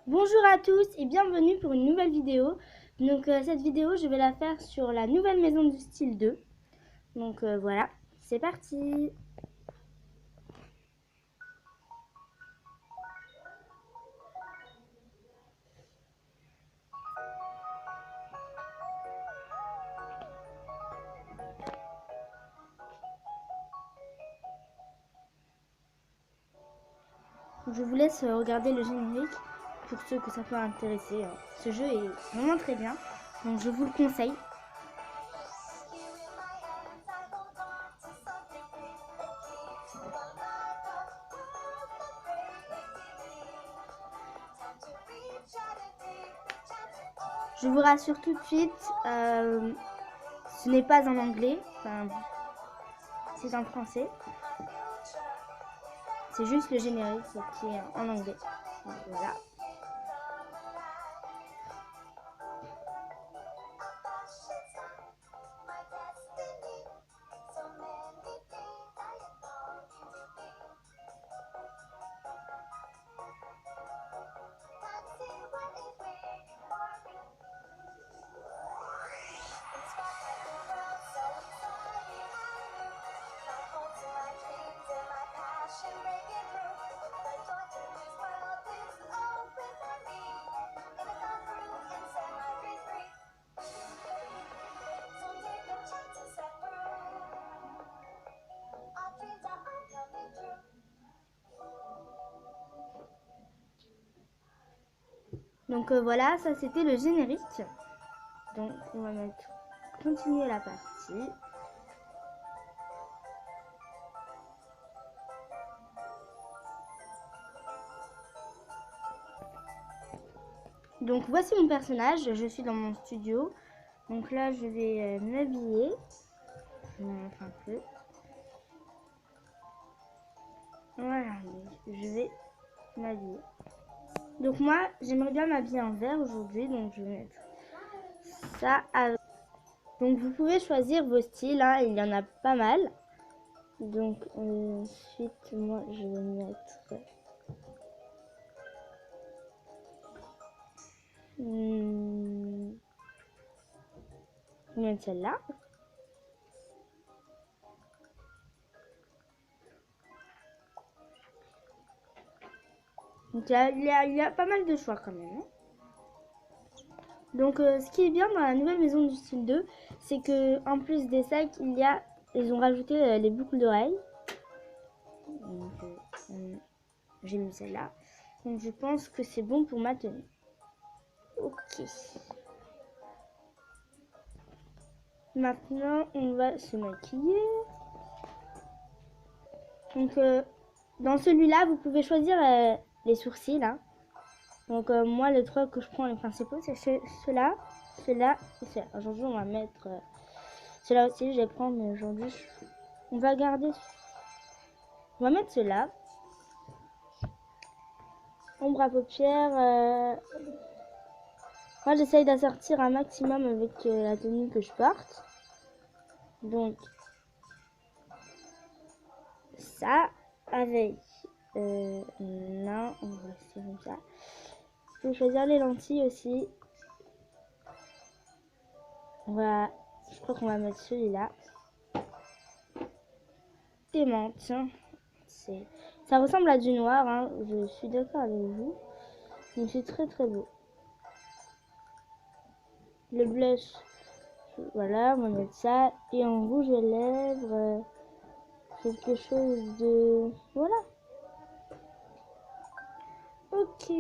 Bonjour à tous et bienvenue pour une nouvelle vidéo. Donc cette vidéo je vais la faire sur la nouvelle maison du style 2. Donc voilà, c'est parti. Je vous laisse regarder le générique pour ceux que ça peut intéresser. Ce jeu est vraiment très bien, donc je vous le conseille. Je vous rassure tout de suite, ce n'est pas en anglais, enfin, c'est en français. C'est juste le générique qui est en anglais. Donc, voilà. Donc voilà, ça c'était le générique. Donc on va mettre continuer la partie. Donc voici mon personnage, je suis dans mon studio. Donc là je vais m'habiller. Je vous montre un peu. Voilà, je vais m'habiller. Donc moi j'aimerais bien m'habiller en vert aujourd'hui, donc je vais mettre ça avec. Donc vous pouvez choisir vos styles, hein, il y en a pas mal. Donc ensuite moi je vais mettre celle-là. Donc il y a pas mal de choix quand même. Hein. Donc ce qui est bien dans la nouvelle maison du style 2, c'est que en plus des sacs, ils ont rajouté les boucles d'oreilles. Donc j'ai mis celle-là. Donc je pense que c'est bon pour ma tenue. Ok. Maintenant on va se maquiller. Donc dans celui-là, vous pouvez choisir les sourcils. Hein. Donc moi les trois que je prends les principaux, c'est ceux-là, ceux-là et ceux-là. Aujourd'hui on va mettre ceux-là aussi, je vais prendre, mais aujourd'hui on va garder. On va mettre ceux-là. Ombre à paupières. Moi j'essaye d'assortir un maximum avec la tenue que je porte. Donc ça avec non, on va rester comme ça. Je vais choisir les lentilles aussi. Je crois qu'on va mettre celui-là. Des menthes. Ça ressemble à du noir, hein. Je suis d'accord avec vous. Mais c'est très très beau. Le blush, voilà, on va mettre ça. Et en rouge à lèvres, quelque chose de... Voilà. Ok.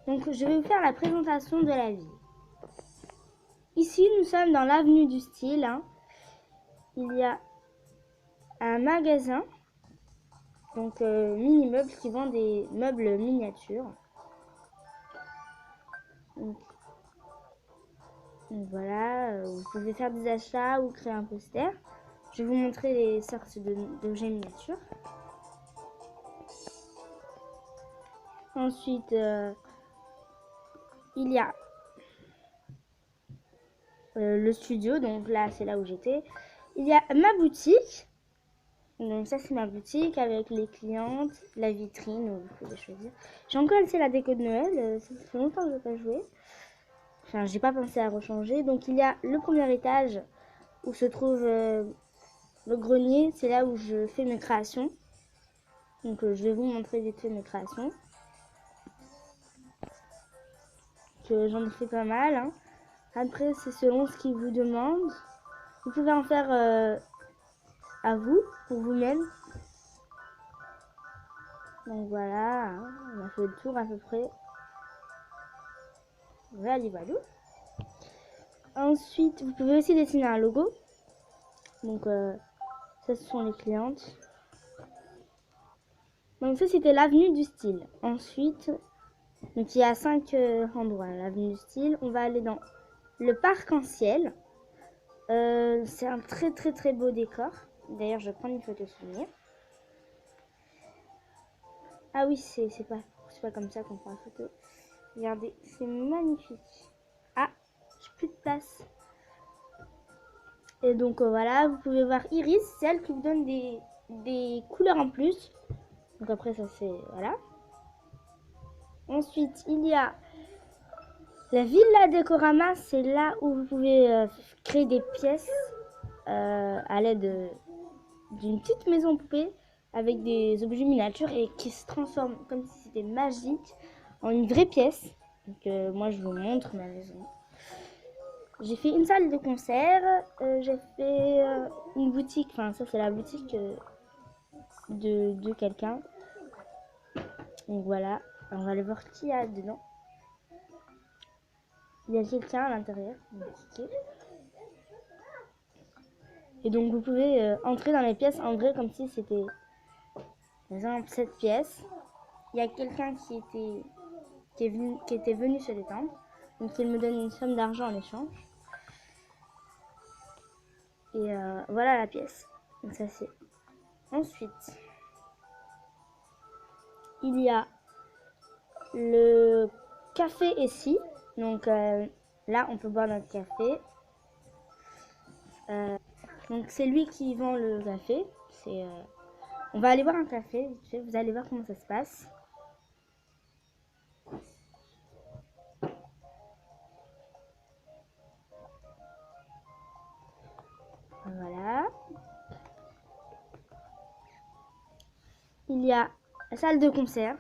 Donc je vais vous faire la présentation de la ville. Ici, nous sommes dans l'avenue du style. Hein. Il y a un magasin, donc mini-meubles qui vend des meubles miniatures. Donc voilà, vous pouvez faire des achats ou créer un poster. Je vais vous montrer les sortes d'objets miniatures. Ensuite, il y a le studio, donc là c'est là où j'étais. Il y a ma boutique. Donc ça c'est ma boutique avec les clientes, la vitrine où vous pouvez choisir. J'ai encore laissé la déco de Noël, ça fait longtemps que je n'ai pas joué. Enfin, j'ai pas pensé à rechanger. Donc il y a le premier étage où se trouve le grenier, c'est là où je fais mes créations. Donc je vais vous montrer vite fait mes créations. J'en ai fait pas mal. Hein. Après c'est selon ce qu'ils vous demandent. Vous pouvez en faire à vous, pour vous-même. Donc voilà, hein, on a fait le tour à peu près. Voilà, voilà. Ensuite, vous pouvez aussi dessiner un logo. Donc ça, ce sont les clientes. Donc ça, c'était l'avenue du style. Ensuite, donc il y a 5 endroits. L'avenue du style. On va aller dans le parc en ciel. C'est un très très très beau décor. D'ailleurs, je vais prendre une photo souvenir. Ah oui, c'est pas comme ça qu'on prend la photo. Regardez, c'est magnifique. Ah, j'ai plus de place. Et donc voilà, vous pouvez voir Iris, c'est elle qui vous donne des couleurs en plus. Donc après ça c'est, voilà. Ensuite, il y a la Villa Decorama, c'est là où vous pouvez créer des pièces à l'aide d'une petite maison poupée avec des objets miniatures et qui se transforment comme si c'était magique en une vraie pièce. Donc moi je vous montre ma maison. J'ai fait une salle de concert, j'ai fait une boutique, enfin ça c'est la boutique de quelqu'un. Donc voilà, on va aller voir qui y a dedans. Il y a quelqu'un à l'intérieur. Et donc vous pouvez entrer dans les pièces en vrai comme si c'était, par exemple, cette pièce. Il y a quelqu'un qui était venu se détendre. Donc il me donne une somme d'argent en échange. Et voilà la pièce. Donc ça c'est. Ensuite, il y a le café ici. Donc là on peut boire notre café. Donc c'est lui qui vend le café. On va aller boire un café. Vous allez voir comment ça se passe. Voilà. Il y a la salle de concert.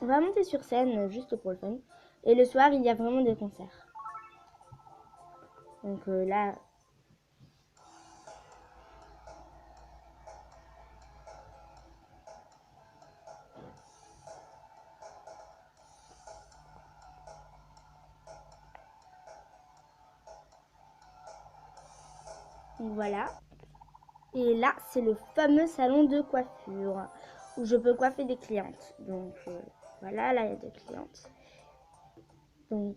On va monter sur scène juste pour le fun. Et le soir, il y a vraiment des concerts. Donc là... Donc voilà. Et là, c'est le fameux salon de coiffure où je peux coiffer des clientes. Donc voilà, là il y a des clientes. Donc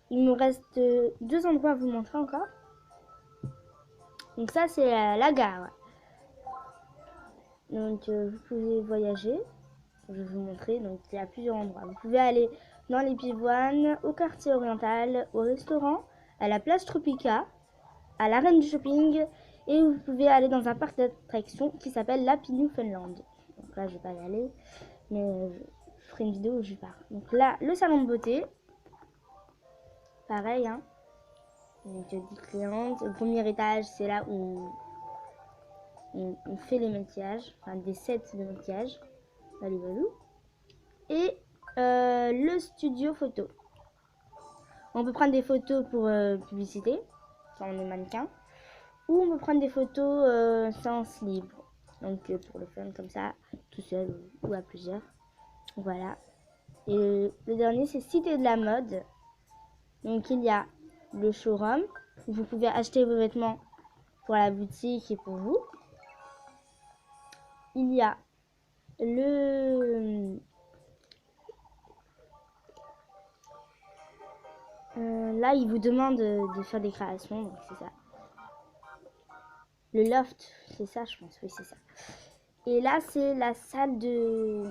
il me reste 2 endroits à vous montrer encore. Donc ça c'est la gare. Donc vous pouvez voyager. Je vais vous montrer. Donc il y a plusieurs endroits. Vous pouvez aller dans les pivoines, au quartier oriental, au restaurant, à la place Tropica, à l'arène du shopping. Et vous pouvez aller dans un parc d'attractions qui s'appelle l'Happy Newfoundland. Donc là je vais pas y aller. Mais je ferai une vidéo où je pars. Donc là, le salon de beauté. Pareil, hein. Donc 10 clientes. Au premier étage, c'est là où on fait les maquillages. Enfin, des sets de maquillage. Allez, voilà. Et le studio photo. On peut prendre des photos pour publicité. Quand on est mannequin. Ou on peut prendre des photos sans libre. Donc pour le fun comme ça, tout seul ou à plusieurs. Voilà. Et le dernier, c'est Cité de la mode. Donc il y a le showroom où vous pouvez acheter vos vêtements pour la boutique et pour vous. Il y a le là il vous demande de faire des créations, donc c'est ça. Le loft, c'est ça je pense, oui c'est ça. Et là c'est la salle de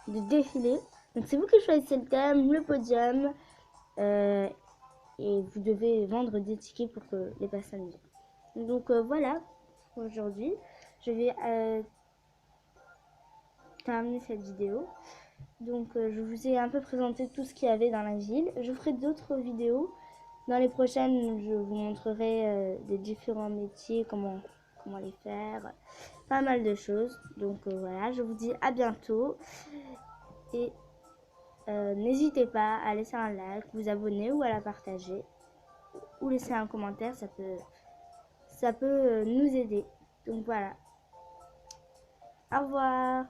défilé. Donc c'est vous qui choisissez le thème, le podium. Et vous devez vendre des tickets pour que les personnes viennent. Donc voilà, aujourd'hui. Je vais terminer cette vidéo. Donc je vous ai un peu présenté tout ce qu'il y avait dans la ville. Je ferai d'autres vidéos. Dans les prochaines, je vous montrerai des différents métiers, comment les faire, pas mal de choses. Donc voilà, je vous dis à bientôt. Et n'hésitez pas à laisser un like, vous abonner ou à la partager. Ou laisser un commentaire, ça peut nous aider. Donc voilà. Au revoir.